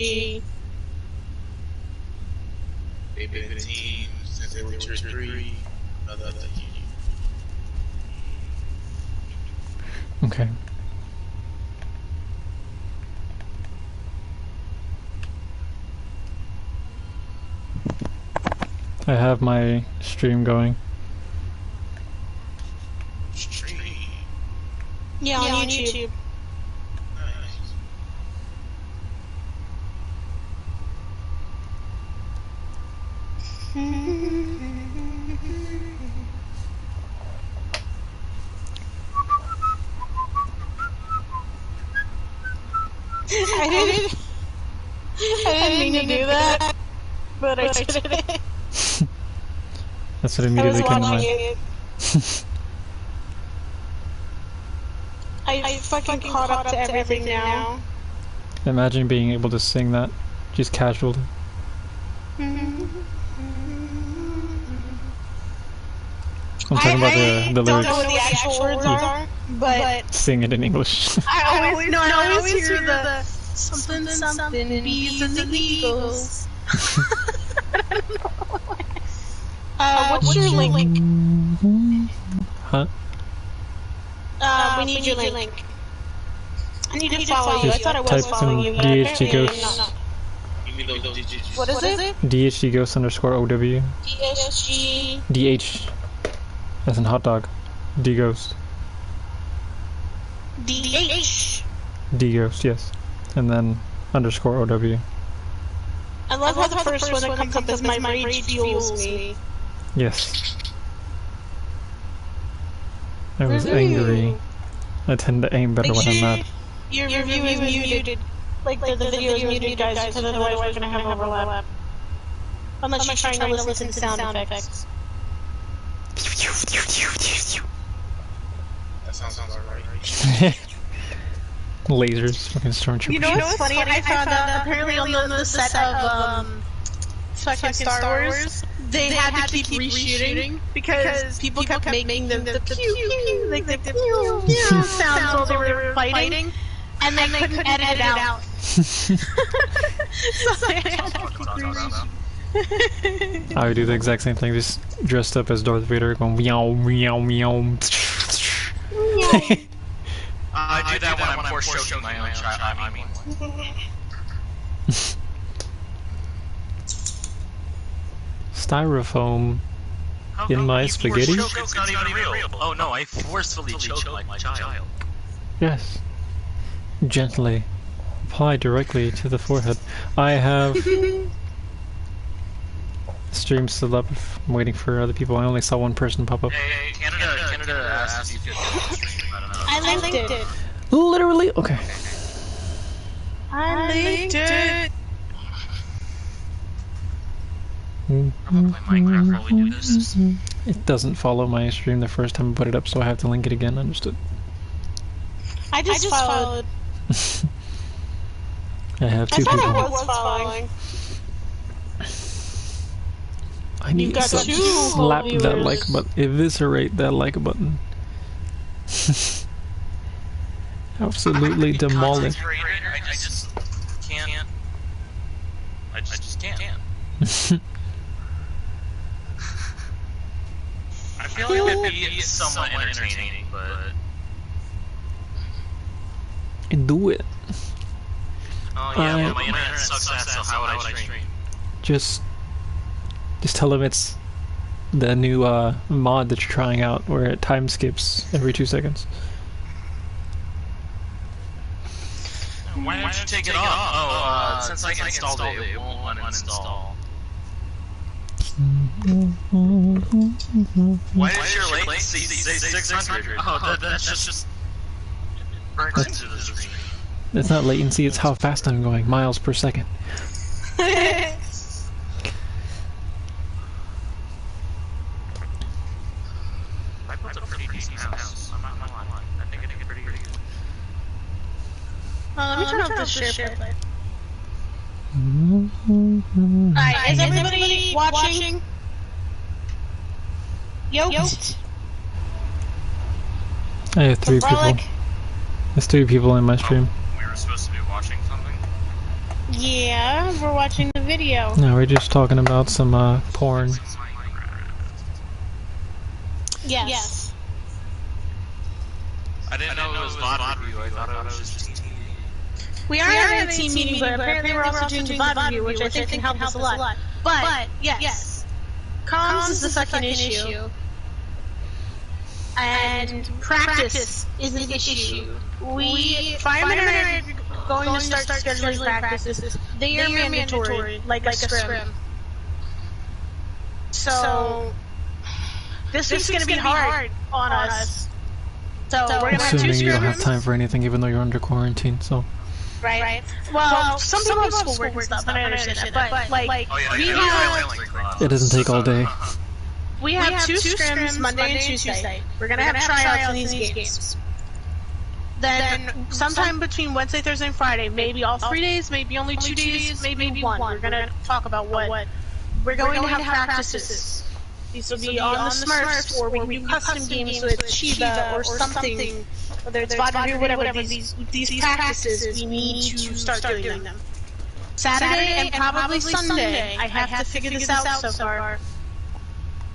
They've been a team since they were tier 3. Another team. Okay. I have my stream going. Stream? Yeah, on YouTube. I didn't mean to do that, but I did it. That's what immediately came to mind. I fucking caught up to everything now. Imagine being able to sing that just casually. I'm talking about the lyrics. I don't know what the actual words are, but sing it in English. I always hear the something bees and the eagles. What's your link? Huh? We need your link. I need to follow you. I thought I was following you, but DHDGhost. not. Give me those digits. What is it? DHDGhost_OW. DSG. DH. As in hot dog. DGhost. DH. DGhost, yes. And then _OW. I love how the first one that comes up as my rage fuels me. Yes. I was angry. I tend to aim better when I'm mad. Your review is muted. Like the video is muted, guys, because otherwise we're gonna have overlap. Unless you're trying to listen to sound effects. That sounds about right. Lasers, fucking stormtroopers. You know what's funny? I found out apparently on the set of fucking Star Wars, they had to keep reshooting because people kept making the pew pew, like the pew pew sounds while they were fighting, and they couldn't edit it out. So they had to keep reshooting. I would do the exact same thing, just dressed up as Darth Vader, going meow meow meow. I do that when I'm force choking my own child. I mean. Styrofoam in my spaghetti? It's not even real. Oh no, I forcefully choked my child. Yes. Gently. Apply directly to the forehead. I have stream still up. I'm waiting for other people. I only saw one person pop up. Hey, Canada asked if you could stream. I don't know. I linked it. Literally? Okay. I linked it. I'm gonna play Minecraft while we do this. It doesn't follow my stream the first time I put it up, so I have to link it again. Understood. I just followed. I have two people. I was following. I need to slap that like button. Eviscerate that like button. Absolutely demolish. I just can't. I just can't. I feel like it'd be somewhat entertaining, but... Do it. Oh yeah, but my internet sucks ass, so how would I stream? Just tell them it's the new mod that you're trying out, where it time skips every 2 seconds. Why don't you take it off? Oh, since I installed it, it won't uninstall. Why did your latency say 600? Oh, that's just burnt into the screen. It's not latency, it's how fast I'm going, miles per second. I built a pretty decent house. I'm not gonna lie. I think it's pretty good. Let me turn off the share play. Alright, is everybody watching? Yoked? I have 3 people. There's 3 people in my stream. We were supposed to be watching something? Yeah, we're watching the video. No, we're just talking about some porn. Yes. I didn't know it was VOD review. I thought it was just team meeting. We are having a team meeting, but apparently we're also doing the VOD review, which I think can help us a lot. But yes, comms is the fucking issue. And practice is an issue. Firemen are going to start scheduling practices. They are mandatory, like a scrim. So this week's going to be hard on us. So we're going to have 2 Assuming you don't have scrims. time for anything, even though you're under quarantine, so. Right. Well, some people have schoolwork and stuff, and I understand that. But like, It doesn't take all day. we have 2 scrims Monday and Tuesday. We're gonna have tryouts in these games. Then sometime between Wednesday, Thursday, and Friday, maybe all 3 days, maybe only 2 days, maybe 1. We're gonna talk about what we're going to have practices. These will be on the Smurfs, or we can do custom games with Shiba or something. Whether it's VOD or whatever, these practices, we need to start doing them. Saturday and probably Sunday. I have to figure this out so far.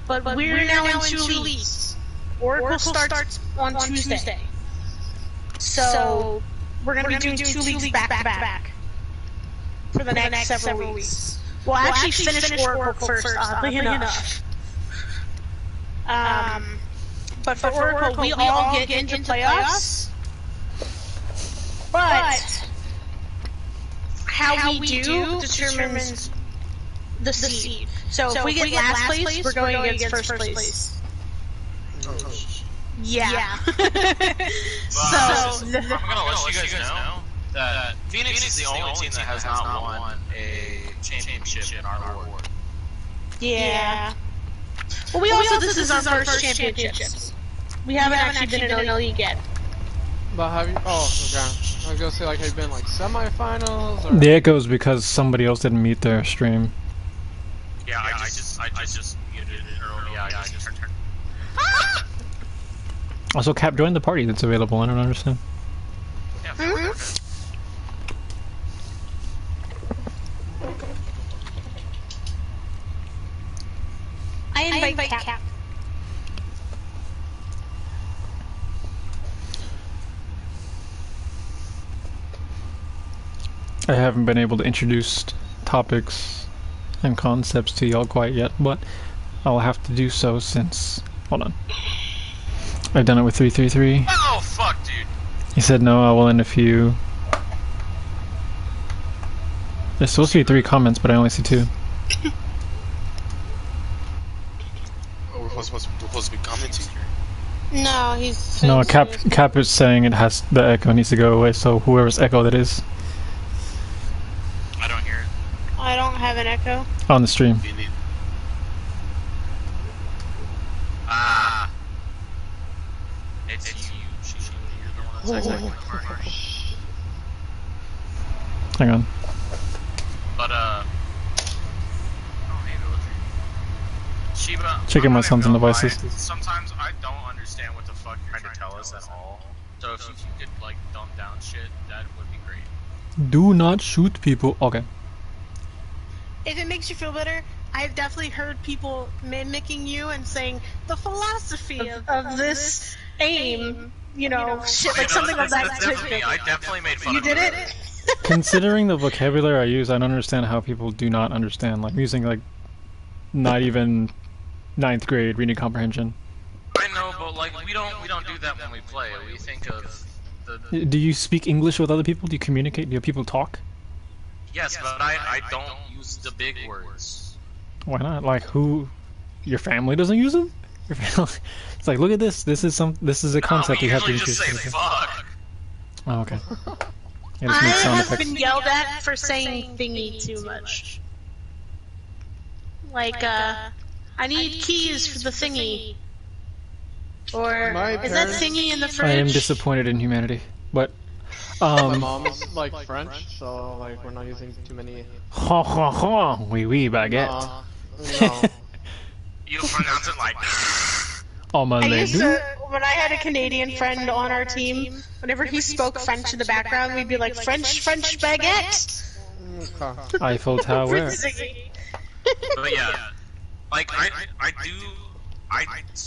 But we're now in 2 leagues. Oracle starts on Tuesday. So we're going to be doing 2 leagues back to back for the next several weeks. We'll actually finish Oracle first, oddly enough. But for Oracle, we all get into playoffs. But how we do determines the seed. So if we get last place, we're going against first place. Yeah. So I'm gonna let you guys know that Phoenix is the only team that has not won a championship in our award. Yeah. Well, we also this is our first championships. We haven't actually been in a league yet. But have you? Oh, okay. I was gonna say, like, have you been like semifinals? Or? The echoes because somebody else didn't meet their stream. Yeah, I just muted it early. Yeah, I just turned. Also, Cap, join the party that's available. I don't understand. Yeah, I invite Cap. I haven't been able to introduce topics and concepts to y'all quite yet, but I'll have to do so since... Hold on. I've done it with 333. Oh fuck, dude. He said no, I will in a few. There's supposed to be 3 comments, but I only see 2. Oh, we're supposed to be commenting? No, he's... No, Cap is saying it has... The echo needs to go away, so whoever's echo that is. I don't hear it. I don't have an echo. On the stream. Ah. It's you. You're the one that's actually party. Hang on. But, oh, hey, Villager. Shiba, Checking my sons and devices. Sometimes I don't understand what the fuck you're trying to tell us at all. So if you could, like, dumb down shit, that would be great. Do not shoot people. Okay. If it makes you feel better, I've definitely heard people mimicking you and saying the philosophy of this aim, you know, shit, like something of that type. I definitely made fun You of did it. it? Considering the vocabulary I use, I don't understand how people do not understand. Like, I'm using, like, not even 9th grade reading comprehension. I know, but, like, we don't do that when we play. We think of the... Do you speak English with other people? Do you communicate? Do people talk? Yes, but I don't use the big words. Why not? Like, who? Your family doesn't use them? Your family? It's like, look at this. This is a concept we have to usually introduce. just say fuck. Oh, okay. Yeah, I just make sound have effects. been yelled at for saying thingy too much. Like, I need keys for the thingy. Or, is that thingy in the fridge? I am disappointed in humanity, but My mom is like French, so like we're not using too many. ha ha ha, oui oui baguette. No. You pronounce it like... Omelette. I used to, when I had a Canadian friend on our team, whenever he spoke French in the background, we'd be like, French baguette! Okay. Eiffel Tower. But yeah, like I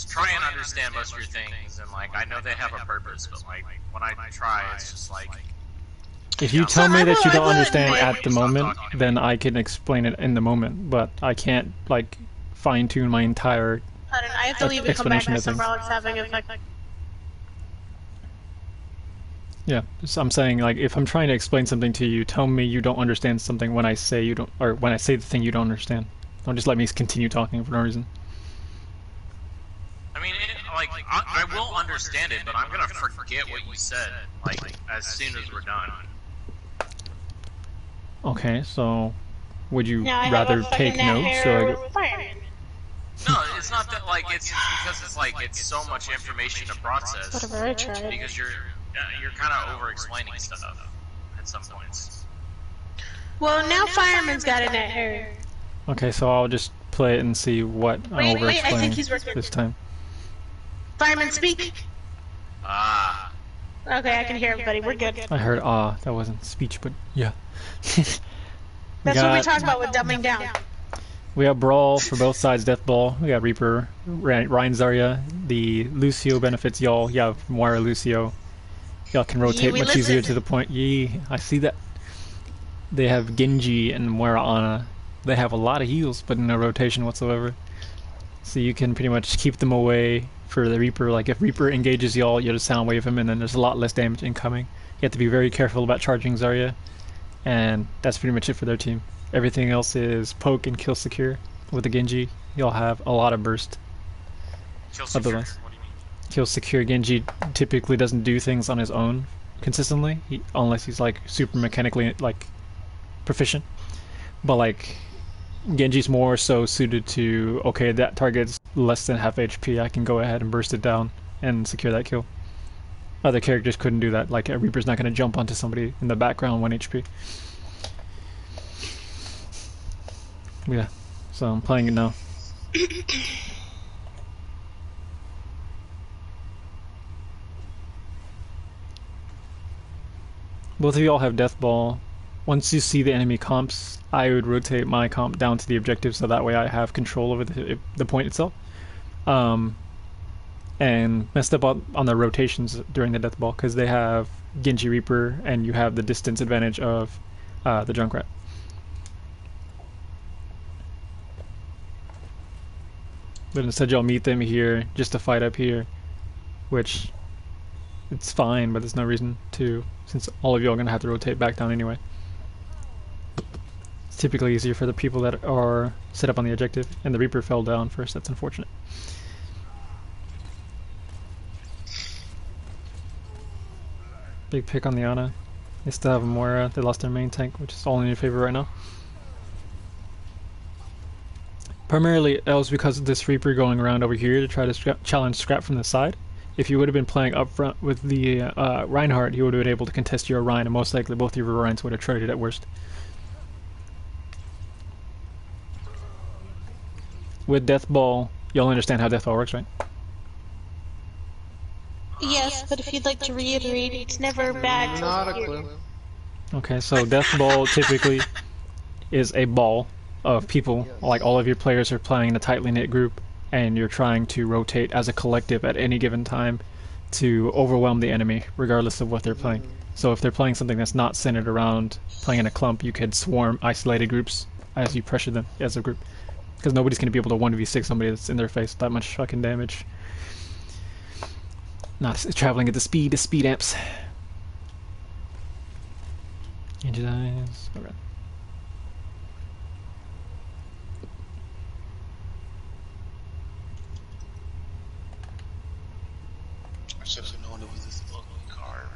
try and understand most of your things, and like I know they have a purpose, but like when I try, it's just like. If you tell me that you don't understand admit- at the moment, then I can explain it in the moment, but I can't, like, fine-tune my entire I don't know. I have to leave and come back explanation because of things. Umbrello's having a Yeah, so I'm saying, like, if I'm trying to explain something to you, tell me you don't understand something when I say you don't, or when I say the thing you don't understand. Don't just let me continue talking for no reason. I mean, I will understand it, but I'm gonna forget what you said, like, as soon as we're done. Okay, so would you Now I have rather a fucking take net notes hair or requirement. No, it's not that, like, it's because it's, like, it's so much information to process, Whatever, I tried. because you're kind of over-explaining stuff at some points. Well, now Fireman's got a net hair. Okay, so I'll just play it and see what I'm Wait, over I think explaining he's working. this time. Fireman, speak. Ah. Okay, I can hear everybody. We're good. I heard that wasn't speech, but yeah. That's what we talk about with dumbing down. We got Brawl for both sides, Death Ball. We got Reaper, Ryan Zarya. The Lucio benefits y'all. Yeah, Moira Lucio. Y'all can rotate we much listen. easier to the point. Yee, I see that. They have Genji and Moira Ana. They have a lot of heals, but no rotation whatsoever. So you can pretty much keep them away for the Reaper. Like if Reaper engages y'all, you just sound wave him, and then there's a lot less damage incoming. You have to be very careful about charging Zarya, and that's pretty much it for their team. Everything else is poke and kill secure. With the Genji, you'll have a lot of burst. Kill secure. Otherwise, What do you mean? kill secure Genji typically doesn't do things on his own consistently, unless he's like super mechanically like proficient. But like Genji's more so suited to, okay, that target's less than half HP, I can go ahead and burst it down and secure that kill. Other characters couldn't do that, like a Reaper's not going to jump onto somebody in the background 1 HP. Yeah, so I'm playing it now. Both of you all have Death Ball. Once you see the enemy comps, I would rotate my comp down to the objective so that way I have control over the point itself. And messed up on the rotations during the Death Ball because they have Genji Reaper and you have the distance advantage of the Junkrat. But instead y'all meet them here just to fight up here, which it's fine, but there's no reason to, since all of you are going to have to rotate back down anyway. It's typically easier for the people that are set up on the objective, and the Reaper fell down first, that's unfortunate. Big pick on the Ana. They still have a Moira, they lost their main tank, which is all in your favor right now. Primarily, that was because of this Reaper going around over here to try to challenge Scrap from the side. If you would have been playing up front with the Reinhardt, he would have been able to contest your Rein, and most likely both of your Reins would have traded at worst. With Death Ball, you'll understand how Death Ball works, right? Yes, but if you'd like to reiterate, it's never bad to Not a hear. clue. Okay, so Death Ball typically is a ball of people, like all of your players are playing in a tightly knit group, and you're trying to rotate as a collective at any given time to overwhelm the enemy, regardless of what they're playing. So if they're playing something that's not centered around playing in a clump, you could swarm isolated groups as you pressure them as a group. Because nobody's going to be able to 1v6 somebody that's in their face that much fucking damage. Not traveling at the speed amps. Angel eyes. Alright. I should have known it was this ugly card.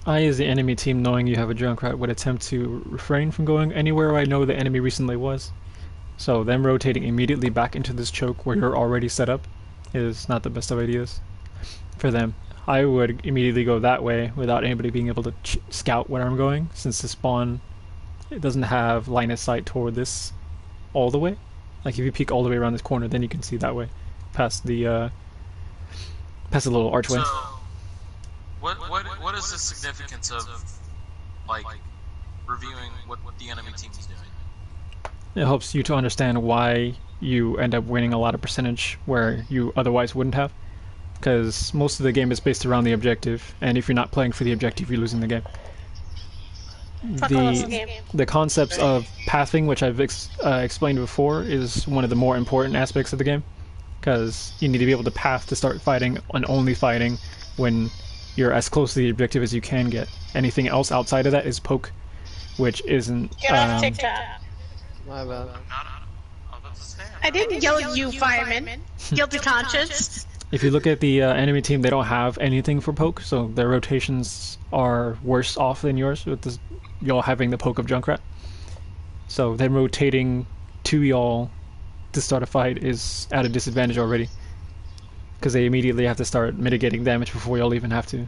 I, as the enemy team, knowing you have a Junkrat, would attempt to refrain from going anywhere I know the enemy recently was. So them rotating immediately back into this choke where you're already set up is not the best of ideas for them. I would immediately go that way without anybody being able to scout where I'm going, since the spawn, it doesn't have line of sight toward this all the way. Like if you peek all the way around this corner, then you can see that way, past the little archway. So, what is the significance of like reviewing what the enemy team is doing? It helps you to understand why you end up winning a lot of percentage where you otherwise wouldn't have. Because most of the game is based around the objective, and if you're not playing for the objective, you're losing the game. The concepts of pathing, which I've explained before, is one of the more important aspects of the game. Because you need to be able to path to start fighting, and only fighting when you're as close to the objective as you can get. Anything else outside of that is poke, which isn't... Get off TikTok. My bad. I didn't yell at you, fireman. Guilty conscience. If you look at the enemy team, they don't have anything for poke, so their rotations are worse off than yours, with y'all having the poke of Junkrat. So them rotating to y'all to start a fight is at a disadvantage already. Because they immediately have to start mitigating damage before y'all even have to.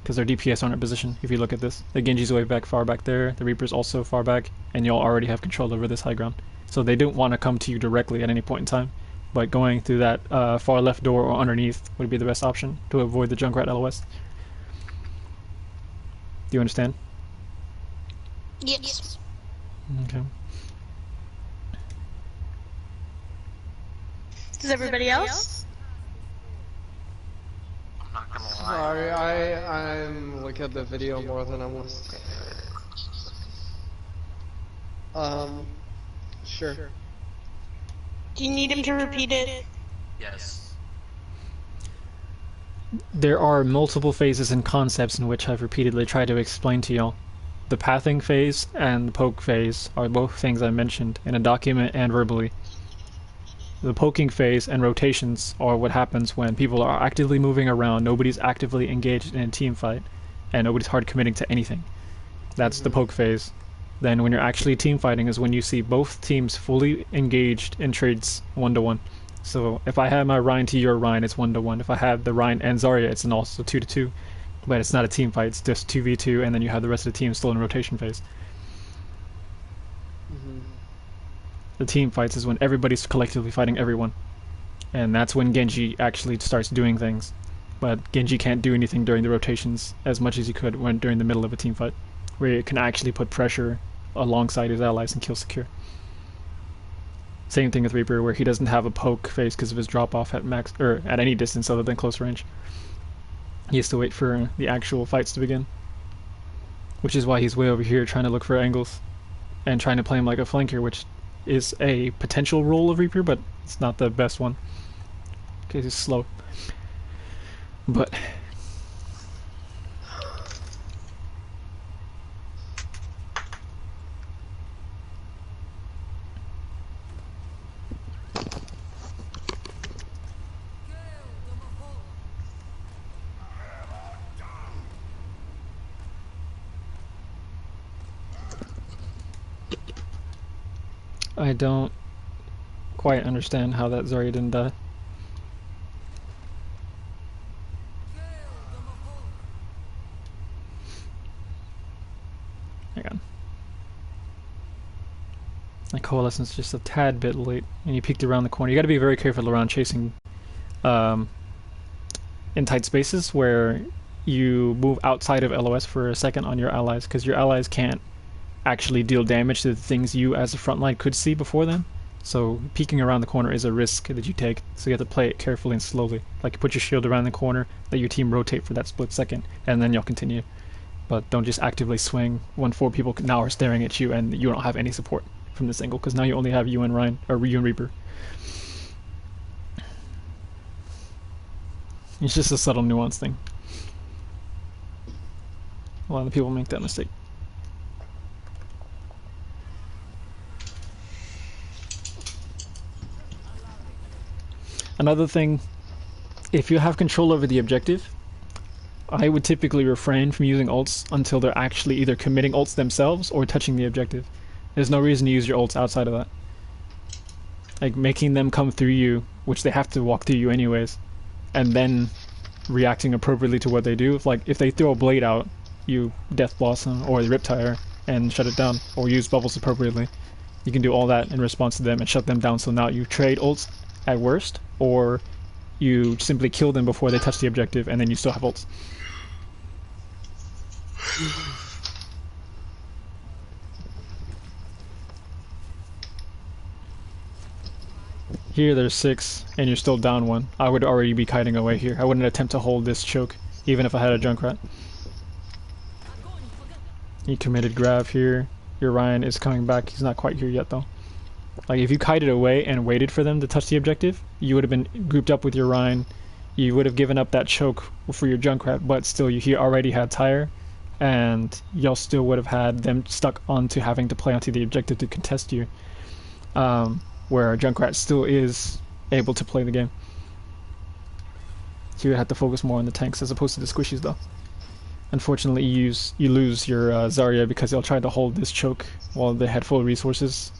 Because their DPS aren't in position, if you look at this. The Genji's way back, far back there, the Reaper's also far back, and y'all already have control over this high ground. So they don't want to come to you directly at any point in time. But going through that far left door or underneath would be the best option to avoid the Junkrat LOS. Do you understand? Yes. Okay. Does everybody else? I'm not gonna lie. Sorry, I'm looking at the video more than I'm listening. Sure. Do you need him to repeat it? Yes. There are multiple phases and concepts in which I've repeatedly tried to explain to y'all. The pathing phase and the poke phase are both things I mentioned in a document and verbally. The poking phase and rotations are what happens when people are actively moving around, nobody's actively engaged in a team fight, and nobody's hard committing to anything. That's the poke phase. Then when you're actually team fighting is when you see both teams fully engaged in trades 1-to-1. So if I have my Rhine to your Rhine, it's 1-to-1. If I have the Rhine and Zarya, it's also 2-to-2. But it's not a team fight, it's just 2v2, and then you have the rest of the team still in rotation phase. The team fights is when everybody's collectively fighting everyone. And that's when Genji actually starts doing things. But Genji can't do anything during the rotations as much as he could when during the middle of a team fight, where he can actually put pressure alongside his allies and kill secure. Same thing with Reaper, where he doesn't have a poke phase because of his drop off at max or at any distance other than close range. He has to wait for the actual fights to begin, which is why he's way over here trying to look for angles and trying to play him like a flanker, which is a potential role of Reaper, but it's not the best one because he's slow. But I don't quite understand how that Zarya didn't die. Hang on. My coalescence just a tad bit late, and you peeked around the corner. You got to be very careful around chasing in tight spaces where you move outside of LOS for a second on your allies, because your allies can't actually deal damage to the things you as a front line could see before them. So peeking around the corner is a risk that you take, so you have to play it carefully and slowly. Like, put your shield around the corner, let your team rotate for that split second, and then you'll continue. But don't just actively swing when 4 people now are staring at you and you don't have any support from this angle, because now you only have you and Ryan, or you and Reaper. It's just a subtle nuance thing. A lot of people make that mistake. Another thing, if you have control over the objective, I would typically refrain from using ults until they're actually either committing ults themselves or touching the objective. There's no reason to use your ults outside of that. Like, making them come through you, which they have to walk through you anyways, and then reacting appropriately to what they do. If they throw a blade out, you Death Blossom or the Riptire and shut it down, or use bubbles appropriately. You can do all that in response to them and shut them down, so now you trade ults at worst, or you simply kill them before they touch the objective and then you still have ults. Here there's 6, and you're still down 1. I would already be kiting away here. I wouldn't attempt to hold this choke, even if I had a Junkrat. You committed grab here. Your Ryan is coming back. He's not quite here yet, though. Like, if you kited away and waited for them to touch the objective, you would have been grouped up with your Ryan. You would have given up that choke for your Junkrat, but still, you already had Tire, and y'all still would have had them stuck onto having to play onto the objective to contest you. Where Junkrat still is able to play the game. So you have to focus more on the tanks as opposed to the squishies, though. Unfortunately, you lose your Zarya because they'll try to hold this choke while they had full resources.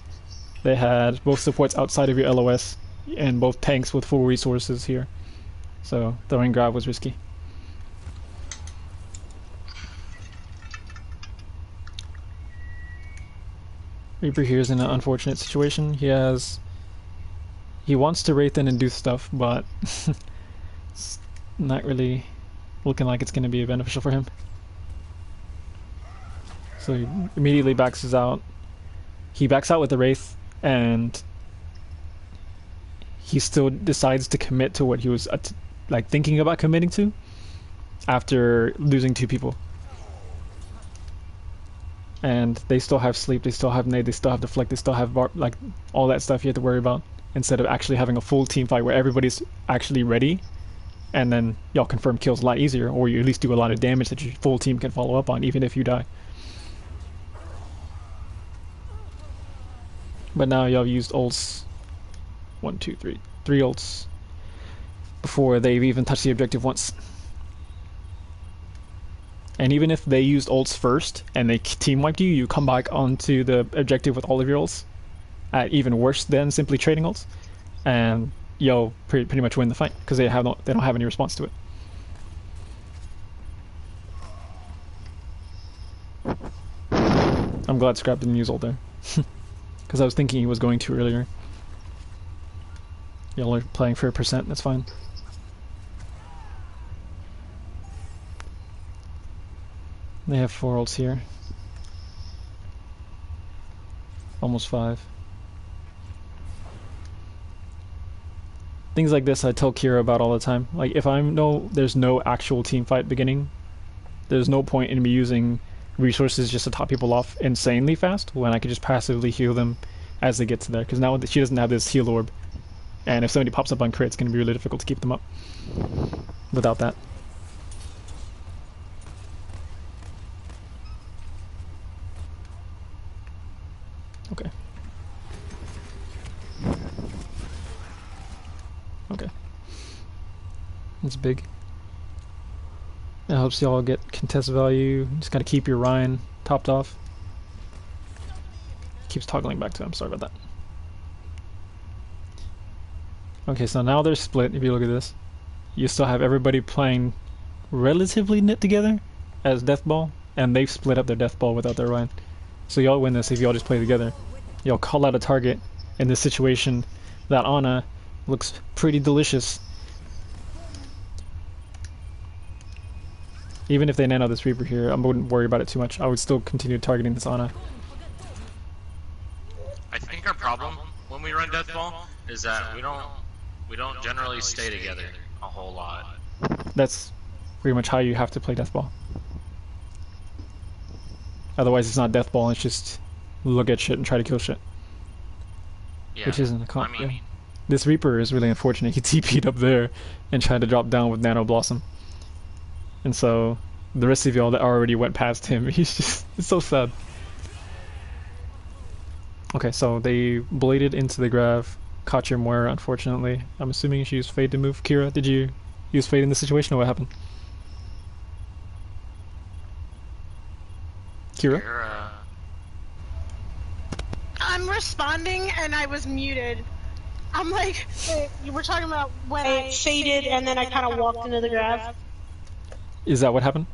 They had both supports outside of your LOS and both tanks with full resources here. So throwing grab was risky. Reaper here is in an unfortunate situation. He wants to Wraith in and do stuff, but it's not really looking like it's going to be beneficial for him. So he immediately backs out. He backs out with the Wraith, and he still decides to commit to what he was like thinking about committing to after losing 2 people. And they still have sleep, they still have nade, they still have deflect, they still have like all that stuff you have to worry about, instead of actually having a full team fight where everybody's actually ready, and then y'all confirm kills a lot easier, or you at least do a lot of damage that your full team can follow up on, even if you die. But now y'all used ults, 1, 2, 3 ults before they've even touched the objective once. And even if they used ults first and they team wiped you, you come back onto the objective with all of your ults at even worse than simply trading ults, and you'll pretty much win the fight because they don't have any response to it. I'm glad Scrap didn't use ult there, because I was thinking he was going to earlier. Y'all are playing for a percent, that's fine. They have 4 ults here. Almost 5. Things like this I tell Kira about all the time. Like, if there's no actual team fight beginning, there's no point in me using resources just to top people off insanely fast when I could just passively heal them as they get to there. Because now she doesn't have this heal orb. And if somebody pops up on crit, it's going to be really difficult to keep them up without that. Okay. Okay. That's big. That helps y'all get contest value. Just gotta keep your Ryan topped off. Keeps toggling back to him, sorry about that. Okay, so now they're split, if you look at this. You still have everybody playing relatively knit together as Death Ball, and they've split up their Death Ball without their Ryan. So y'all win this if y'all just play together. Y'all call out a target in this situation. That Ana looks pretty delicious. Even if they nano this Reaper here, I wouldn't worry about it too much. I would still continue targeting this Ana. I think our problem when we run Death Ball is that we don't generally stay together a whole lot. That's pretty much how you have to play Death Ball. Otherwise it's not Death Ball, it's just look at shit and try to kill shit. Yeah, which isn't a con. I mean, Yeah. This Reaper is really unfortunate. He TP'd up there and tried to drop down with Nano Blossom. And so the rest of y'all that already went past him, it's so sad. Okay, so they bladed into the Grav, caught your Moira unfortunately. I'm assuming she used Fade to move. Kira, did you use Fade in this situation or what happened? Kira? I'm responding and I was muted. I'm like, you were talking about when I faded and then I kind of walked into the Grav. Is that what happened?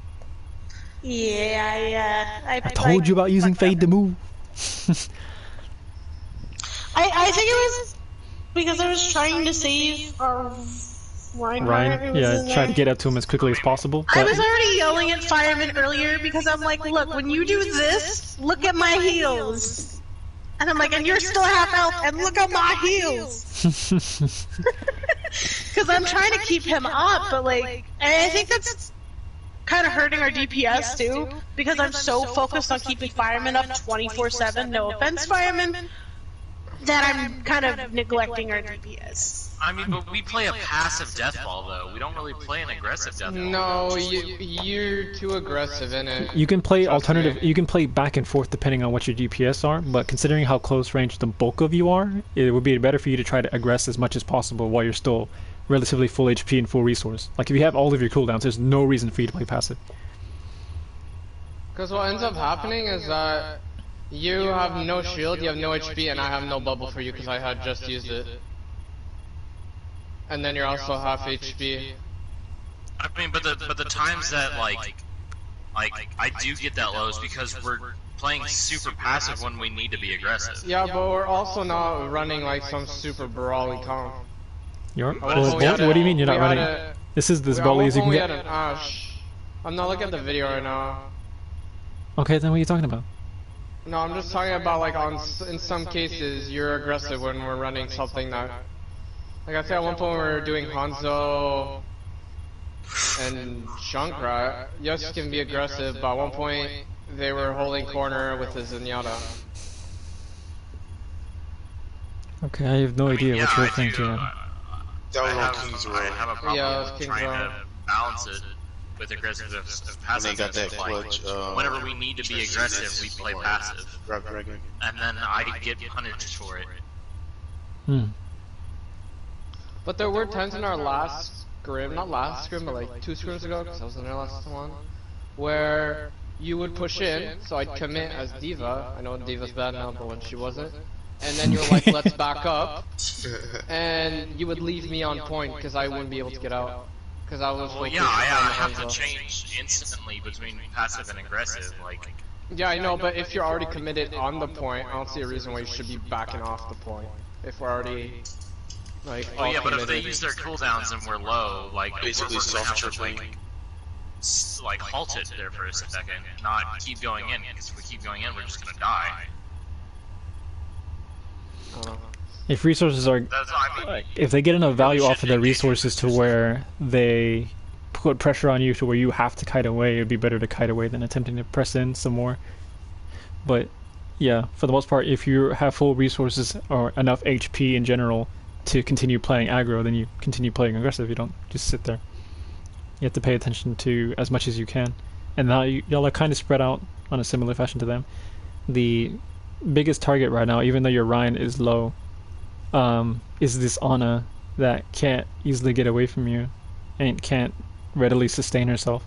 Yeah, I told you about using Fade to move. I think it was because I was trying to save our Reinhardt, who was Yeah, in try to there. get up to him as quickly as possible. I But was already yelling at Fireman earlier because I'm like, look, when you do this, look at my heals. And I'm like, and you're still half health, and look at my heals. Because I'm trying to keep him up, but like, and I think that's kind of hurting our DPS too, because I'm so focused on keeping Fireman up 24/7. No offense, Fireman, that I'm kind of neglecting our DPS. I mean, but we play a passive death ball though. We don't really play an aggressive death ball. No, you're too aggressive in it. you can play Trust alternative. me. You can play back and forth depending on what your DPS are. But considering how close range the bulk of you are, it would be better for you to try to aggress as much as possible while you're still relatively full HP and full resource. Like if you have all of your cooldowns, there's no reason for you to play passive. Because what ends up happening is that you have no shield, you have no HP, and I have no bubble for you because I had just used it. And then you're also half HP. I mean, but the times that like I do get that low is because we're playing super passive when we need to be aggressive. Yeah, but we're also not running like some super brawly comp. You're, At well, one point we had what do you a- mean you're not we had running? a- This is as At brawly one as you point can we get. had an Ash. I'm not looking at the video right now. Okay, then what are you talking about? No, I'm just talking about like in some cases you're aggressive when we're running something that, like I said at one point we were doing Hanzo and Junkrat. Yes, you can be aggressive, but at one point they were holding corner with the Zenyatta. Okay, I have no idea what you're referring to. Now. That was I on have, King's I Row. have a problem Yeah, it was King's trying Row. to balance it with aggressive and passive. And they got that It's like, clutch, whenever we need to be aggressive, we play passive, Grab Dragon. and then I get punished for it. Hmm. But there were times in our last scrim, not last scrim, but like 2 scrims ago, because I was in our last one, where you would push in, so I'd commit as Diva. I know Diva's bad now, but when she wasn't. And then you're like, let's back up. And you would leave me on point, because I wouldn't be able to get out. Because I was Well, focused yeah, I on have the to Hanzo. change instantly between passive and aggressive. Like, Yeah, I know, but if you're already committed on the point, I don't see a reason why you should be backing off the point. If we're already, like, oh all yeah, but if they committed. use their cooldowns and we're low, like Basically we're gonna have to self-tripping. like halt it there for a second, not keep going in. Because if we keep going in, we're just gonna die. If resources are, That's, I mean, if they get enough value off of their resources to where they put pressure on you to where you have to kite away, it'd be better to kite away than attempting to press in some more. But yeah, for the most part, if you have full resources or enough HP in general to continue playing aggro, then you continue playing aggressive. You don't just sit there. You have to pay attention to as much as you can. And now y'all are kind of spread out on a similar fashion to them. The biggest target right now, even though your Ryan is low, is this Ana that can't easily get away from you and can't readily sustain herself.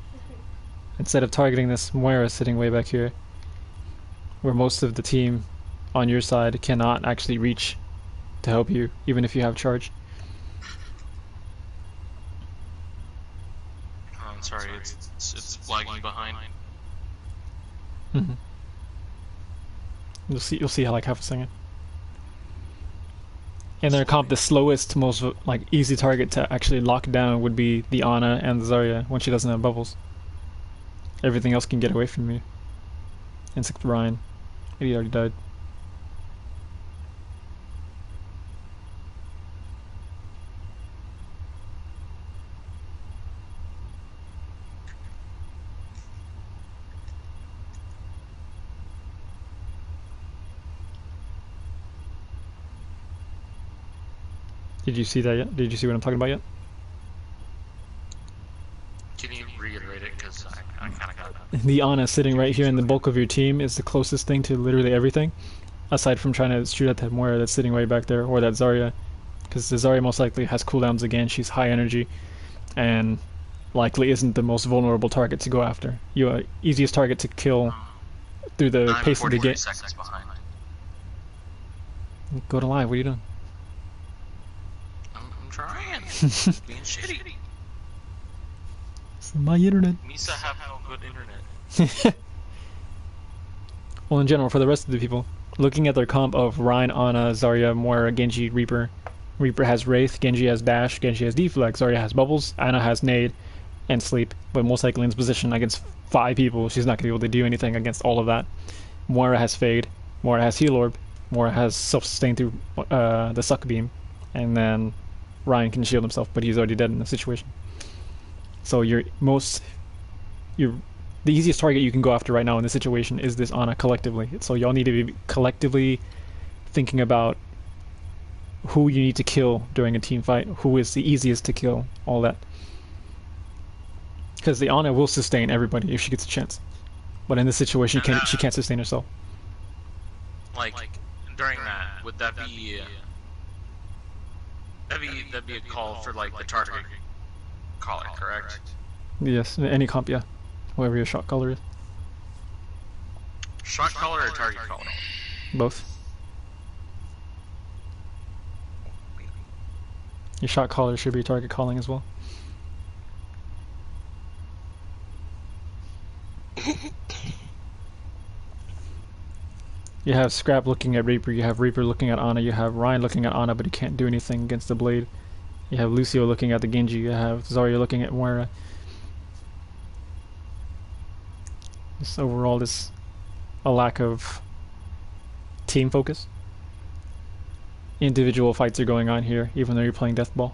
Instead of targeting this Moira sitting way back here, where most of the team on your side cannot actually reach to help you, even if you have charge. oh, I'm sorry, it's lagging behind. Mm-hmm. You'll see how like half a second. In their comp, the slowest, most like easy target to actually lock down would be the Ana and the Zarya when she doesn't have bubbles. Everything else can get away from you. Except Ryan. He already died. Did you see that yet? Did you see what I'm talking about yet? Can you reiterate it? Because I kind of got that. The Ana sitting right here in the bulk of your team is the closest thing to literally everything, aside from trying to shoot at that Moira that's sitting way back there, or that Zarya, because the Zarya most likely has cooldowns again. She's high energy, and likely isn't the most vulnerable target to go after. You're easiest target to kill through the I'm pace of the 43 game. seconds behind. Go to live. What are you doing? I'm trying. Being shitty. It's my internet. Misa have no good internet. Well, in general, for the rest of the people, looking at their comp of Ryan, Ana, Zarya, Moira, Genji, Reaper, Reaper has Wraith, Genji has Dash, Genji has Deflect, Zarya has Bubbles, Ana has Nade, and Sleep. But most likely in this position against 5 people, she's not going to be able to do anything against all of that. Moira has Fade, Moira has Heal Orb, Moira has Self-Sustain through the Suck Beam, and then Ryan can shield himself, but he's already dead in the situation. So the easiest target you can go after right now in this situation is this Ana collectively. So y'all need to be collectively thinking about who you need to kill during a team fight, who is the easiest to kill, all that. Because the Ana will sustain everybody if she gets a chance. But in this situation, she can't sustain herself. Like, during that, would that be... That'd be a call for, like, the target caller, correct? Yes, any comp, yeah. Whoever your shot caller is. Shot caller or target caller? Both. Your shot caller should be target calling as well. You have Scrap looking at Reaper, you have Reaper looking at Ana, you have Ryan looking at Ana, but he can't do anything against the Blade. You have Lucio looking at the Genji, you have Zarya looking at Moira. Just overall, there's a lack of team focus. Individual fights are going on here, even though you're playing Deathball.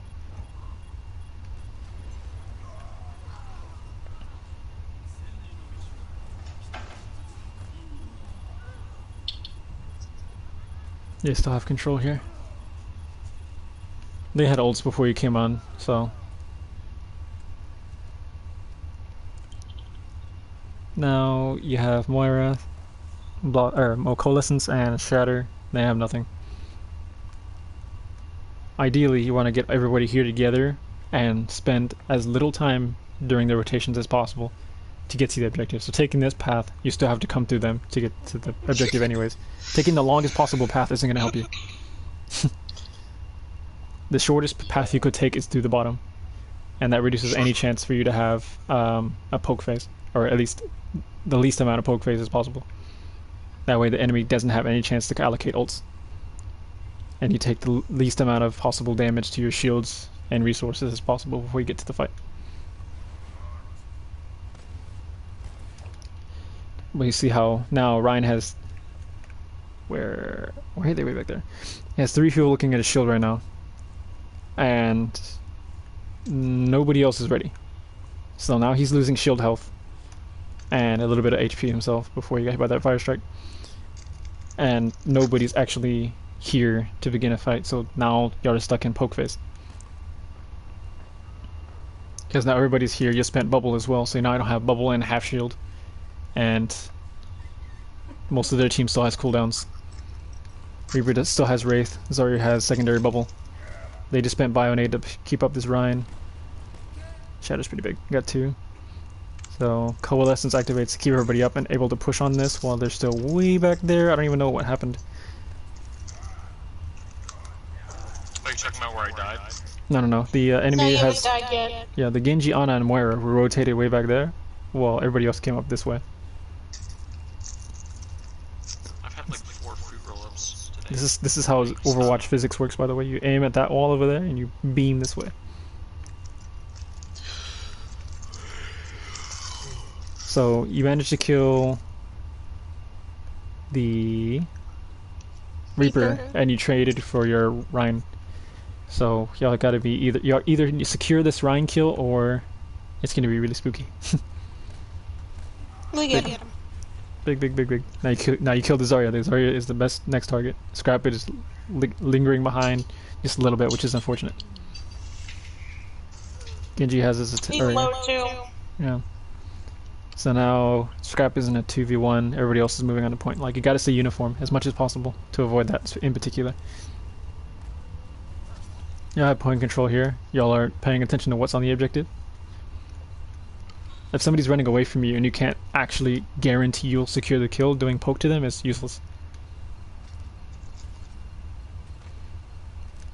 They still have control here. They had ults before you came on, so... Now you have Moira, Coalescence, and Shatter. They have nothing. Ideally, you want to get everybody here together and spend as little time during the rotations as possible to get to the objective. So taking this path, you still have to come through them to get to the objective anyways. Taking the longest possible path isn't going to help you. The shortest path you could take is through the bottom, and that reduces any chance for you to have a poke phase, or at least the least amount of poke phase as possible. That way the enemy doesn't have any chance to allocate ults, and you take the least amount of possible damage to your shields and resources as possible before you get to the fight. But you see how now Ryan has... Where are they? Way back there. He has 3 people looking at his shield right now, and nobody else is ready. So now he's losing shield health and a little bit of HP himself before he got hit by that fire strike, and nobody's actually here to begin a fight. So now y'all are stuck in poke phase, because now everybody's here. You spent bubble as well, so now I don't have bubble and half shield, and most of their team still has cooldowns. Reaper still has Wraith, Zarya has secondary bubble. They just spent Bionade to keep up this Ryan. Shadow's pretty big, got 2. So Coalescence activates to keep everybody up and able to push on this while they're still way back there. I don't even know what happened. Are you checking out where I died? No. The enemy has... died yet. Yeah, the Genji, Ana, and Moira were rotated way back there, while everybody else came up this way. I've had like 4 fruit roll-ups today. This is how Overwatch physics works, by the way. You aim at that wall over there and you beam this way. So you managed to kill the Reaper and you traded for your Ryan. So y'all gotta be either secure this Ryan kill or it's gonna be really spooky. Look at him. Big. Now you killed the Zarya. The Zarya is the best next target. Scrap It is lingering behind just a little bit, which is unfortunate. Genji has his He's low too. Yeah. So now Scrap is in a 2v1. Everybody else is moving on to point. Like, you gotta stay uniform as much as possible to avoid that in particular. Y'all have point control here. Y'all are paying attention to what's on the objective. If somebody's running away from you and you can't actually guarantee you'll secure the kill, doing poke to them is useless.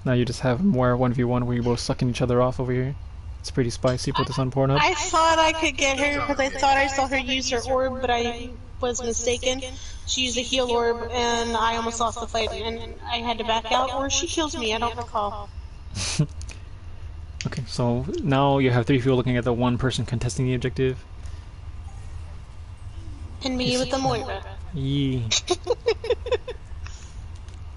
Now you just have more 1v1 where you're both sucking each other off over here. It's pretty spicy. Put this on Pornhub. I thought I could get her because I thought I saw her use her orb, but I was mistaken. She used a heal orb and I almost lost the fight and I had to back out, or she kills me, I don't recall. Okay, so now you have 3 people looking at the 1 person contesting the objective. And me with the Moira. Yee.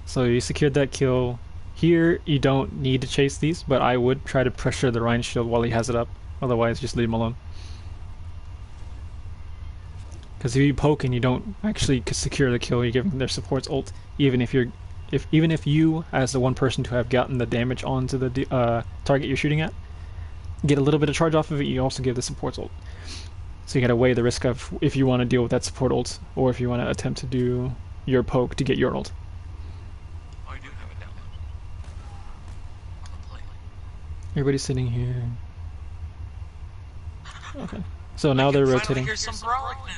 So you secured that kill. Here, you don't need to chase these, but I would try to pressure the Rhine shield while he has it up. Otherwise, just leave him alone. Because if you poke and you don't actually secure the kill, you're giving their supports ult. Even if you, as the 1 person to have gotten the damage onto the target you're shooting at, get a little bit of charge off of it, you also give the supports ult. So you gotta weigh the risk of if you want to deal with that support ult, or if you want to attempt to do your poke to get your ult. Oh, I do have it downloaded. On the play. Everybody's sitting here. Okay. So now they're rotating. Here's some Brolic now.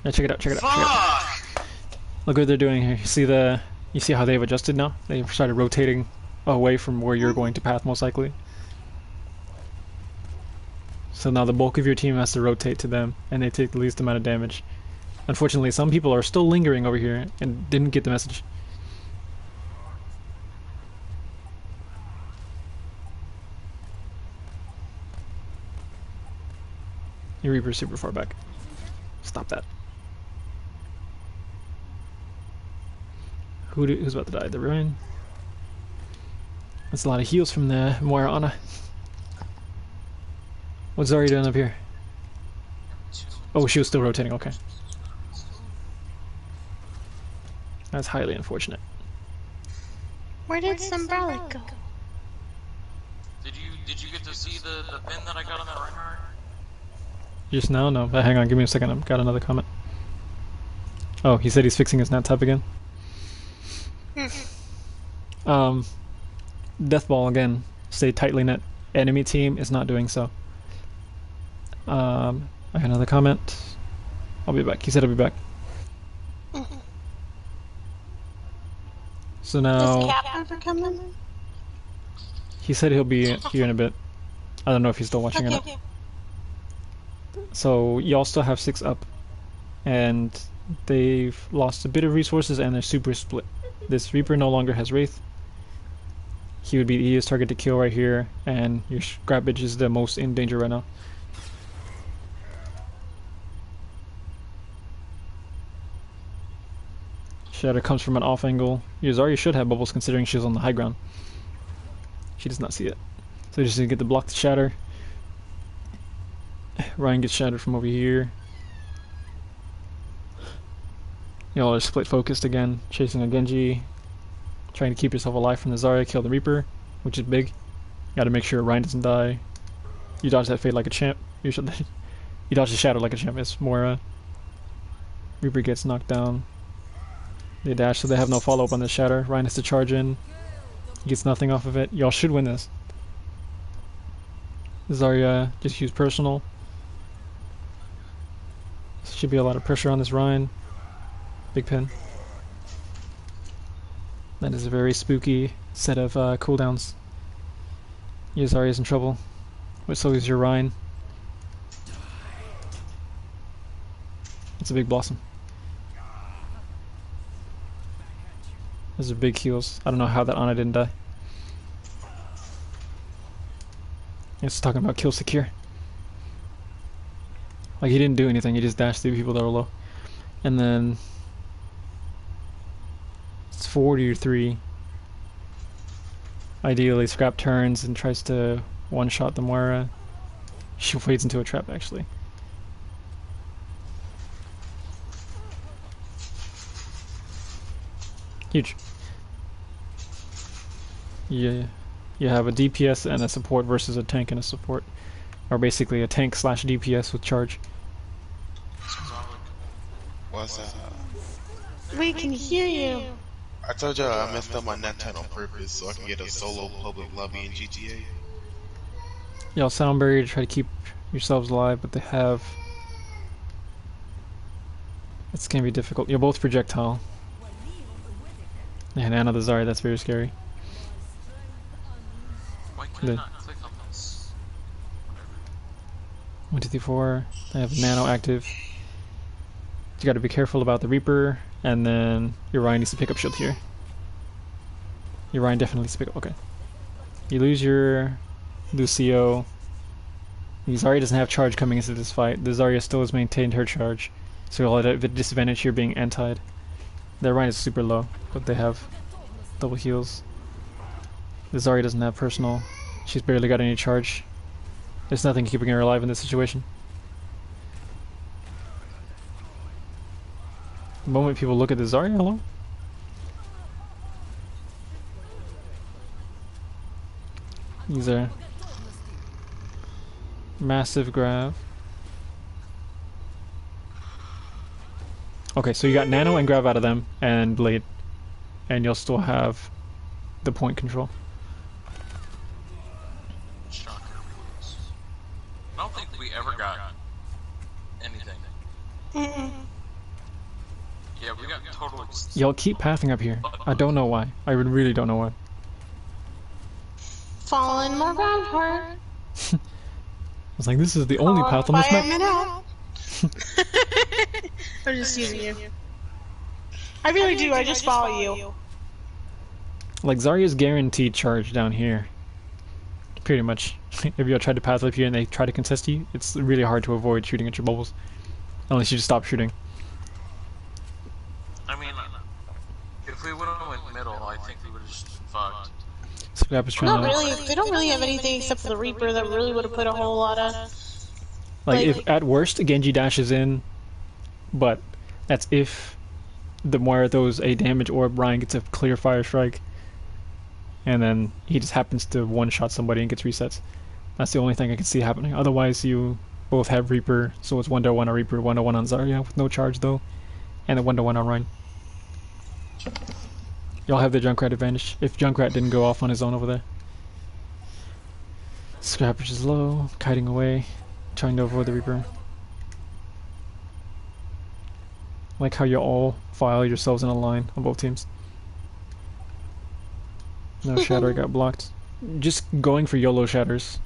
Yeah, check it out, check it out, check it out. Fuck! Look what they're doing here. You see how they've adjusted now? They've started rotating away from where you're going to path most likely. So now the bulk of your team has to rotate to them, and they take the least amount of damage. Unfortunately, some people are still lingering over here and didn't get the message. Your Reaper's super far back. Stop that. Who's about to die? The Ruin? That's a lot of heals from the Moira Ana. What's Zarya doing up here? Oh, she was still rotating, okay. That's highly unfortunate. Where did Brolic go? Did you get to see the pin that I got on that Reinhardt? Just now? No, but hang on, give me a second, I've got another comment. Oh, he said he's fixing his nat tab again. Deathball again. Stay tightly knit. Enemy team is not doing so. I got another comment. I'll be back. He said I'll be back. So now... Is Cap ever coming? He said he'll be here in a bit. I don't know if he's still watching or not. So y'all still have 6 up. And they've lost a bit of resources and they're super split. This Reaper no longer has Wraith. He would be the easiest target to kill right here, and your Scrappage is the most in danger right now. Shatter comes from an off angle. Your Zarya should have bubbles considering she's on the high ground. She does not see it. So just need to get the block to shatter. Ryan gets shattered from over here. Y'all are split focused again, chasing a Genji. Trying to keep yourself alive from the Zarya, kill the Reaper, which is big. Gotta make sure Ryan doesn't die. You dodge that fade like a champ. You dodge the shadow like a champ. It's Moira. Reaper gets knocked down. They dash, so they have no follow-up on the shatter. Ryan has to charge in. He gets nothing off of it. Y'all should win this. Zarya just use personal. Should be a lot of pressure on this Ryan. Big pin. That is a very spooky set of cooldowns. Your Zarya's in trouble. But so is your Ryan. That's a big blossom. Those are big heals. I don't know how that Ana didn't die. It's talking about kill secure. Like he didn't do anything, he just dashed through people that were low. And then it's 4-3. Ideally Scrap turns and tries to one-shot the Moira. She fades into a trap actually. Huge. Yeah, you have a DPS and a support versus a tank and a support. Or basically a tank slash DPS with charge. What's that? We can hear you. I told y'all I messed up my net on purpose so I can get a solo public lobby in GTA. Y'all sound barrier to try to keep yourselves alive, but they have... It's gonna be difficult. You're both projectile. And Ana the Zarya, that's very scary. Why can I not click on this? 1, 2, 3, 4. I have Nano active. You gotta be careful about the Reaper, and then your Ryan needs to pick up shield here. Your Ryan definitely needs to pick up. Okay. You lose your Lucio. Zarya doesn't have charge coming into this fight. The Zarya still has maintained her charge, so you'll have a disadvantage here being antied. Their Rhine is super low, but they have double heals. The Zarya doesn't have personal. She's barely got any charge. There's nothing keeping her alive in this situation. The moment people look at the Zarya, hello? These are massive grab. Okay, so you got Nano and Grav out of them, and Blade. And you'll still have the point control. Shocker. I don't think we ever got anything. Yeah, we got total... Y'all keep pathing up here. I don't know why. I really don't know why. Falling more ground hard. I was like, this is the only path on this map. I'm just using you. I really do, I just follow you. Like, Zarya's guaranteed charge down here. Pretty much. If you try to path up here and they try to contest you, it's really hard to avoid shooting at your bubbles. Unless you just stop shooting. I mean, if we would have went middle, I think we would have just been fucked. Scrap is trying Not really, they don't really have anything except for the Reaper that really would have put a whole lot of... Like, if at worst Genji dashes in, but that's if the Moira throws a damage orb, Ryan gets a clear fire strike, and then he just happens to one-shot somebody and gets resets. That's the only thing I can see happening. Otherwise, you both have Reaper, so it's 1-1 on Reaper, 1-1 on Zarya with no charge though, and a 1-1 on Ryan. Y'all have the Junkrat advantage, if Junkrat didn't go off on his own over there. Scrappage is low, kiting away, trying to avoid the Reaper. Like how you all file yourselves in a line on both teams. No Shatter got blocked. Just going for YOLO Shatters.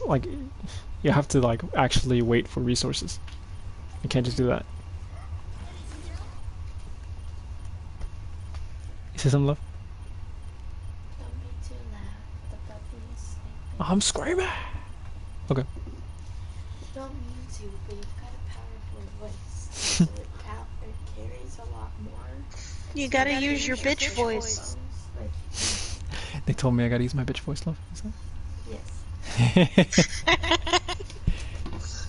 Like, you have to like actually wait for resources. You can't just do that. You see some love? Don't be too loud. The puppies. I'm screaming! Okay. Don't mean to, but you've got a powerful voice. So it carries a lot more. You gotta use your bitch voice. Like, They told me I gotta use my bitch voice, love. Is that? yes.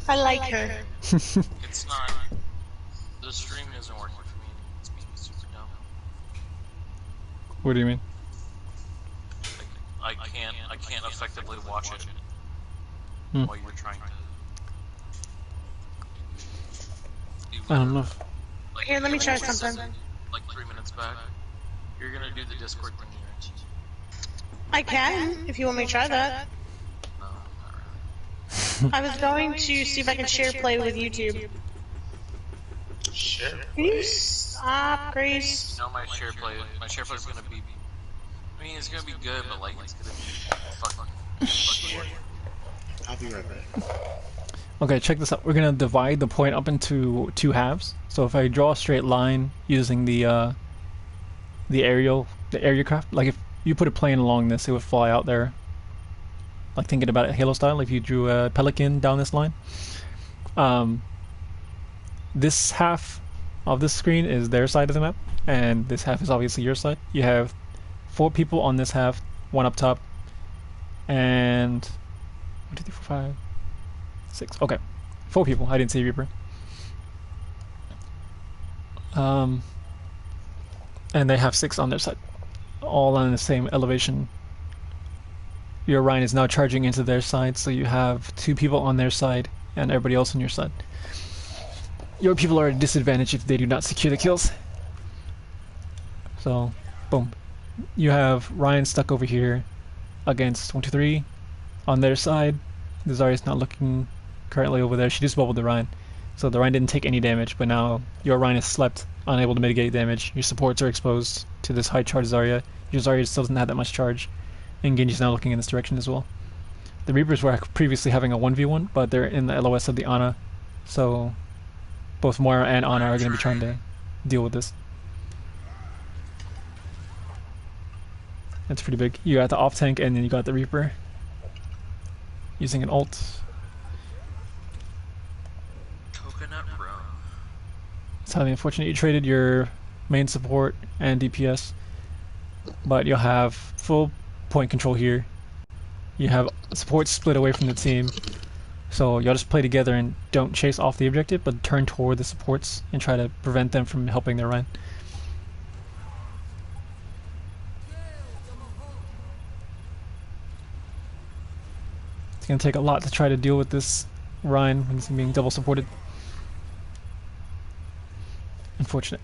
I like her. It's not... The stream isn't working for me. It's being super dumb. What do you mean? Like, I can't effectively watch it while you're trying to... I don't know. Like, Here, let me try something. Like 3 minutes back. You're gonna do the Discord thing here. I can, if you want me to try that. No, not really. I was going to see if I can share play with YouTube. Sure. Can you stop, Grace? No, my share play is gonna be... I mean, it's gonna be good, but like, it's gonna be fucking work. I'll be right back. Okay, check this out. We're gonna divide the point up into two halves. So if I draw a straight line using the aircraft, like if you put a plane along this, it would fly out there. Like thinking about it Halo style, if you drew a pelican down this line. This half of this screen is their side of the map, and this half is obviously your side. You have 4 people on this half, 1 up top, and 1, 2, 3, 4, 5, 6. Okay, 4 people. I didn't see Reaper. And they have 6 on their side, all on the same elevation. Your Rhine is now charging into their side, so you have 2 people on their side and everybody else on your side. Your people are at a disadvantage if they do not secure the kills. So, boom. You have Ryan stuck over here against 1, 2, 3 on their side. The Zarya's not looking currently over there. She just bubbled the Ryan. So the Ryan didn't take any damage, but now your Ryan is slept, unable to mitigate damage. Your supports are exposed to this high charge Zarya. Your Zarya still doesn't have that much charge. And Genji's now looking in this direction as well. The Reapers were previously having a 1v1, but they're in the LOS of the Ana. So both Moira and Ana are going to be trying to deal with this. That's pretty big. You got the off tank and then you got the Reaper. Using an ult. Coconut rum. It's highly unfortunate you traded your main support and DPS. But you'll have full point control here. You have support split away from the team. So y'all just play together and don't chase off the objective, but turn toward the supports and try to prevent them from helping their Rhine. It's going to take a lot to try to deal with this Rhine when he's being double supported. Unfortunate.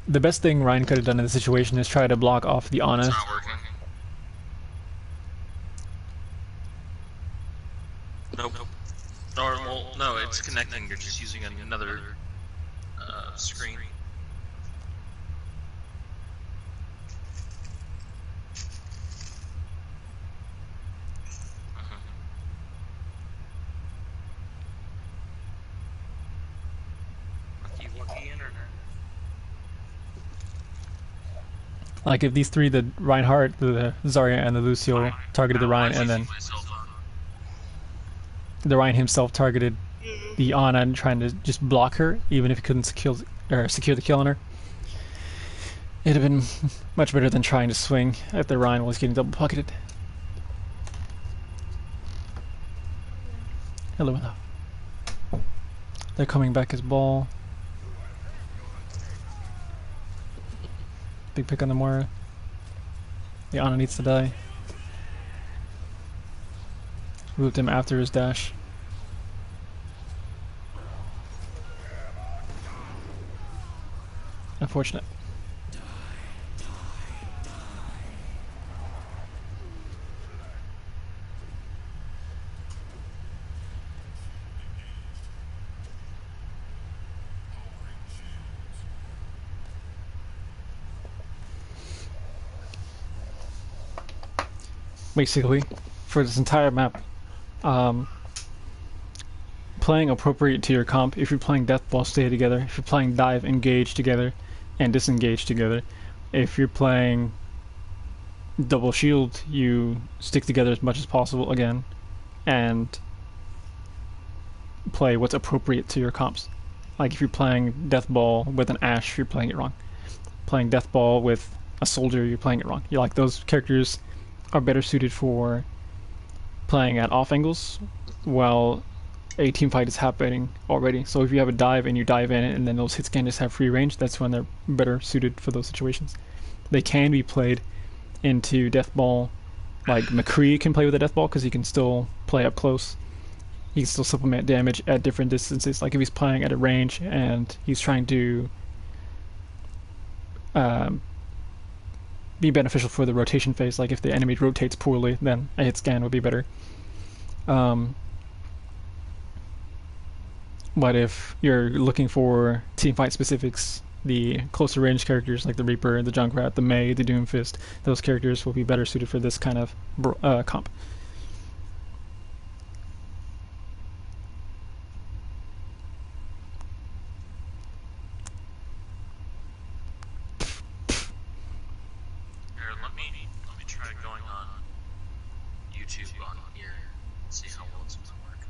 The best thing Rhine could have done in this situation is try to block off the Ana. It's not working. Nope. Or, well, no, it's connecting. You're just using another screen. Lucky internet. Like if these three, the Reinhardt, the Zarya, and the Lucio targeted the Rhine, and then the Rhine himself targeted the Ana and trying to just block her, even if he couldn't secure the kill on her. It'd have been much better than trying to swing if the Rhine was getting double pocketed. Hello, hello. They're coming back as ball. Big pick on the Moira. The Ana needs to die. Moved him after his dash. Unfortunate. Basically, for this entire map, playing appropriate to your comp. If you're playing Deathball, stay together. If you're playing Dive, engage together and disengage together. If you're playing Double Shield, you stick together as much as possible again and play what's appropriate to your comps. Like if you're playing Deathball with an Ashe, you're playing it wrong. Playing Deathball with a Soldier, you're playing it wrong. You're like, those characters are better suited for playing at off angles while a team fight is happening already. So if you have a dive and you dive in and then those hits can just have free range, that's when they're better suited for those situations. They can be played into Deathball, like McCree can play with a Deathball because he can still play up close. He can still supplement damage at different distances. Like if he's playing at a range and he's trying to be beneficial for the rotation phase, like if the enemy rotates poorly, then a hit scan would be better. But if you're looking for teamfight specifics, the closer range characters like the Reaper, the Junkrat, the Mei, the Doomfist, those characters will be better suited for this kind of comp. Let me try going on YouTube on here and see how well it's going to work.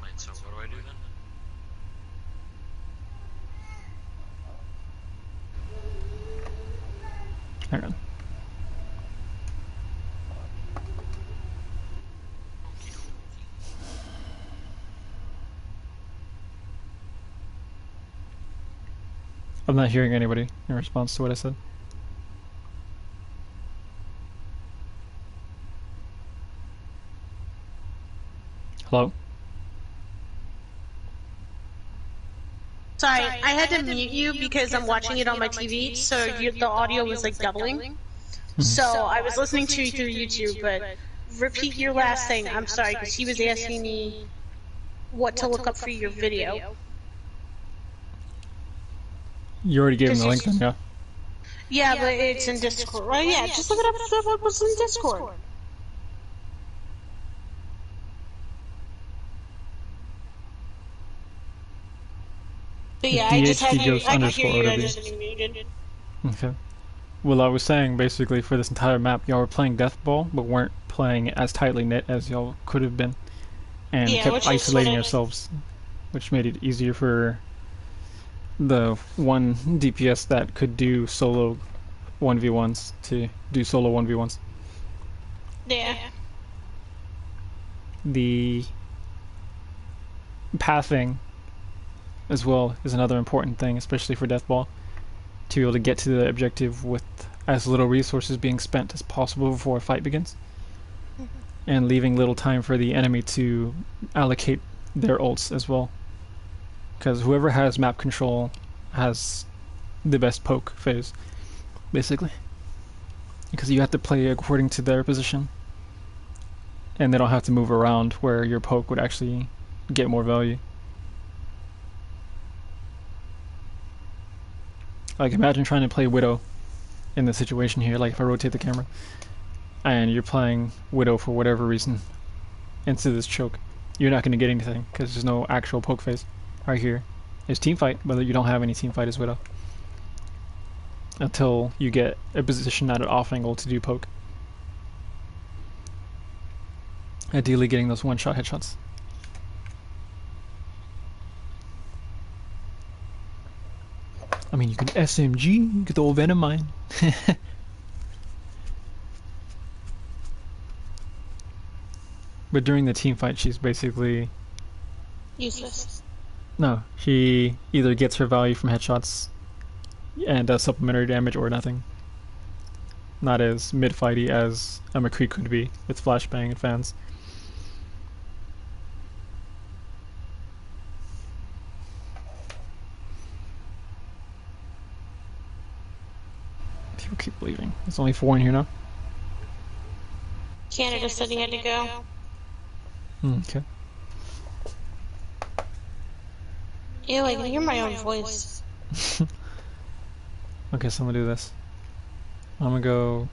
Wait, so what do I do then? Hang on. I'm not hearing anybody in response to what I said. Hello? Sorry, I had to mute you because I'm watching it on my TV, so the audio was like doubling. So I was listening to you through YouTube, but repeat your last thing. I'm sorry, because he was asking me what to look up for your video. You already gave him the link then, yeah? Yeah, but it's in Discord. Well, yeah, just look it up what's in Discord. But yeah, I just had you. ThiccDrogoz I could hear you _OW. guys getting muted. Okay. Well, I was saying basically for this entire map, y'all were playing Deathball, but weren't playing as tightly knit as y'all could have been, and Yeah, kept which is isolating what yourselves, which made it easier for the one DPS that could do solo 1v1s to do solo 1v1s. Yeah. The pathing as well is another important thing, especially for Deathball, to be able to get to the objective with as little resources being spent as possible before a fight begins, and leaving little time for the enemy to allocate their ults as well, because whoever has map control has the best poke phase, basically, because you have to play according to their position, and they don't have to move around where your poke would actually get more value. Like, imagine trying to play Widow in the situation here, like if I rotate the camera, and you're playing Widow for whatever reason into this choke. You're not going to get anything, because there's no actual poke phase. Right here is team fight, but you don't have any team fight as Widow. Until you get a position at an off angle to do poke. Ideally getting those one-shot headshots. I mean, you can SMG, get the old Venom mine. But during the team fight, she's basically Useless. no. She either gets her value from headshots and does supplementary damage, or nothing. Not as mid-fighty as a McCree could be with flashbang and fans. People keep leaving. There's only 4 in here now. Canada said he had to go. Okay. Ew, I can hear my own voice. Okay, so I'm gonna do this. I'm gonna go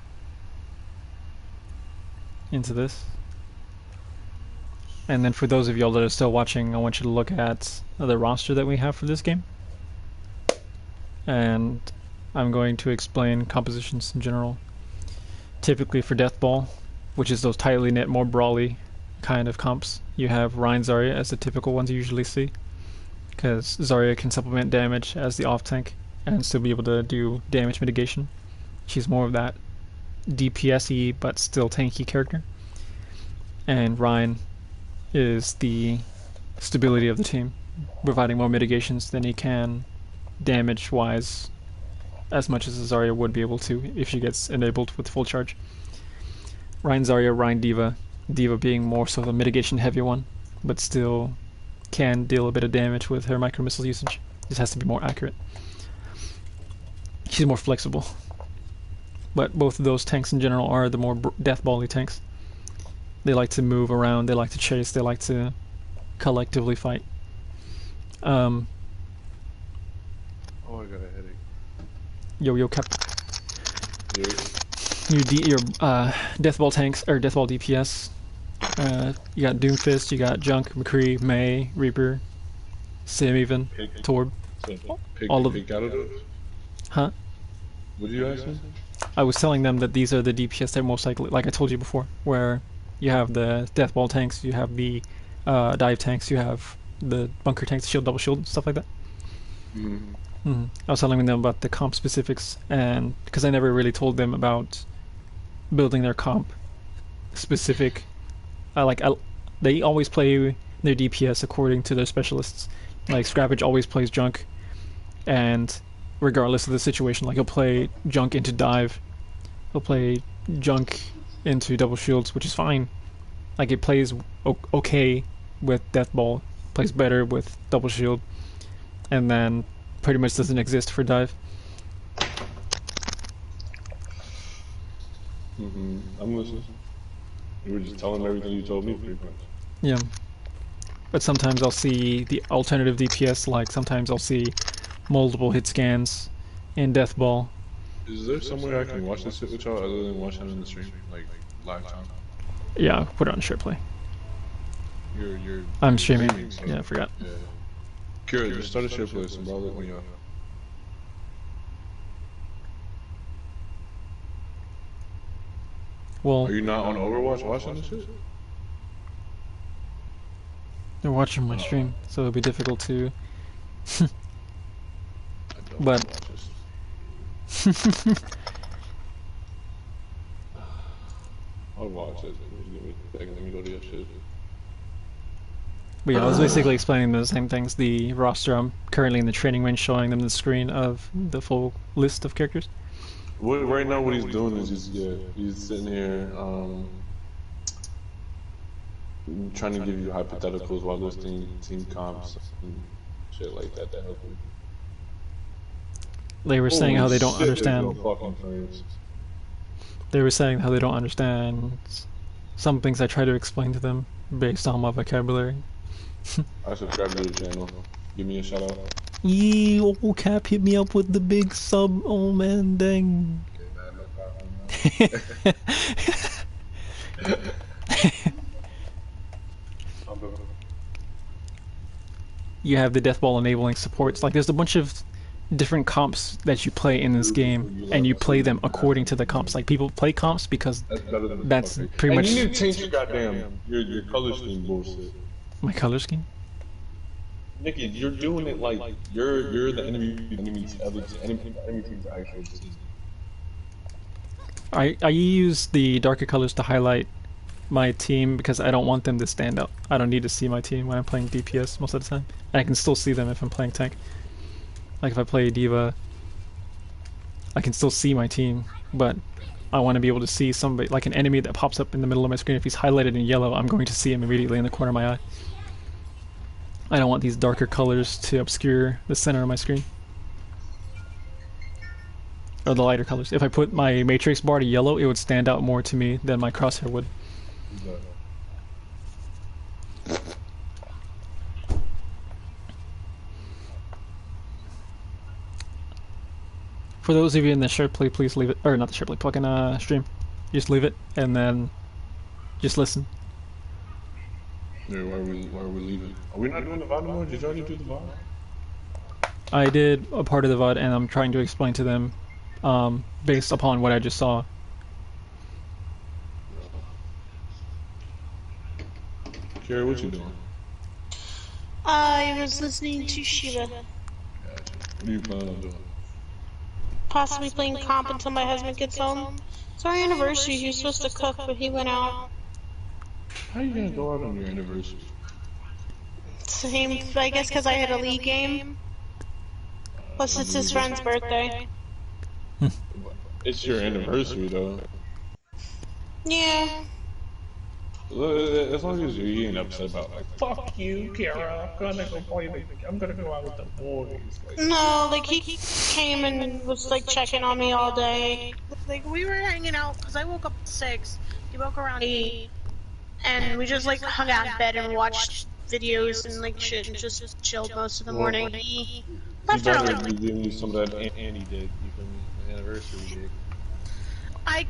into this. And then for those of y'all that are still watching, I want you to look at the roster that we have for this game. And I'm going to explain compositions in general. Typically for Deathball, which is those tightly knit, more brawly kind of comps, you have Rein Zarya as the typical ones you usually see, because Zarya can supplement damage as the off tank and still be able to do damage mitigation. She's more of that DPS-y but still tanky character. And Rein is the stability of the team, providing more mitigations than he can damage-wise, as much as Zarya would be able to if she gets enabled with full charge. Rein Zarya, Rein D.Va. D.Va being more so the mitigation heavy one, but still can deal a bit of damage with her micro missile usage. Just has to be more accurate. She's more flexible. But both of those tanks in general are the more deathball-y tanks. They like to move around, they like to chase, they like to collectively fight. Oh, I got a headache. Yo, Cap. Yeah. Your Deathball tanks, or Deathball DPS. You got Doomfist, you got Junk, McCree, May, Reaper, Sim even, Pick, Torb. so pick, All of pick out of those? Huh? What did you ask me? I was telling them that these are the DPS that most likely, like I told you before, where you have the Deathball tanks, you have the dive tanks, you have the bunker tanks, shield, double shield, stuff like that. Mm-hmm. I was telling them about the comp specifics, and because I never really told them about building their comp specific. They always play their DPS according to their specialists. Like Scrappage always plays Junk, and regardless of the situation, like he'll play Junk into dive, he'll play Junk into double shields, which is fine. Like it plays okay with Deathball, plays better with double shield, and then pretty much doesn't exist for dive. I'm listening. You were just telling everything you told me pretty much. Yeah. But sometimes I'll see the alternative DPS, like sometimes I'll see multiple hit scans in Deathball. Is there somewhere I can watch this shit with y'all other than watching it on the stream? Like, live time? Yeah, put it on SharePlay. You're I'm streaming. so, Yeah, I forgot. Yeah. Kira, just start a share place and I'll look when you're off. Well, Are you not on Overwatch watching this shit? they're watching my stream, so it'll be difficult to. But I'll watch it. Let me go to your shit. But yeah, I was basically explaining the same things. The roster, I'm currently in the training range, showing them the screen of the full list of characters. Right now, what he's doing is he's sitting here trying to give you hypotheticals while listing team comps and shit like that to help you. They were saying how they don't understand. They were saying how they don't understand some things I try to explain to them based on my vocabulary. I subscribe to the channel. Give me a shout out. Yee, oh Cap, hit me up with the big sub. Oh man, dang. You have the death ball enabling supports. Like, there's a bunch of different comps that you play in this game, and you play them according to the comps. Like, people play comps because that's pretty much. You need to change your goddamn your color scheme bullshit. My color scheme? Nikki, you're doing it like you're the enemy's enemy team's actual team. I use the darker colors to highlight my team because I don't want them to stand out. I don't need to see my team when I'm playing DPS most of the time. I can still see them if I'm playing tank. Like if I play D.Va, I can still see my team, but I want to be able to see somebody, like an enemy that pops up in the middle of my screen. If he's highlighted in yellow, I'm going to see him immediately in the corner of my eye. I don't want these darker colors to obscure the center of my screen. Or the lighter colors. If I put my matrix bar to yellow, it would stand out more to me than my crosshair would. For those of you in the share play, please leave it, or not the share play, fucking stream. Just leave it and then just listen. Yeah, why are we leaving? Are we not doing the VOD anymore? Did you already do the VOD? I did a part of the VOD and I'm trying to explain to them based upon what I just saw. Kara, what you doing? I was listening to Shiva. Gotcha. What are you planning on doing? Possibly playing comp until my husband gets home. It's our anniversary. He was supposed to cook, but he went out. How are you gonna go out on your anniversary? Same, I guess because I had a league game. Plus, it's his friend's birthday. It's your anniversary, though. Yeah. As long as you ain't upset about like, fuck you, Kara. I'm gonna go out with the boys. Like, No, like he came and was like checking on me all day. Like we were hanging out because I woke up at 6. He woke around 8, and we just like hung out in bed and watched videos and like shit and just chilled most of the morning. He left better early. be giving you some of that Annie did. You feel me? The anniversary did. I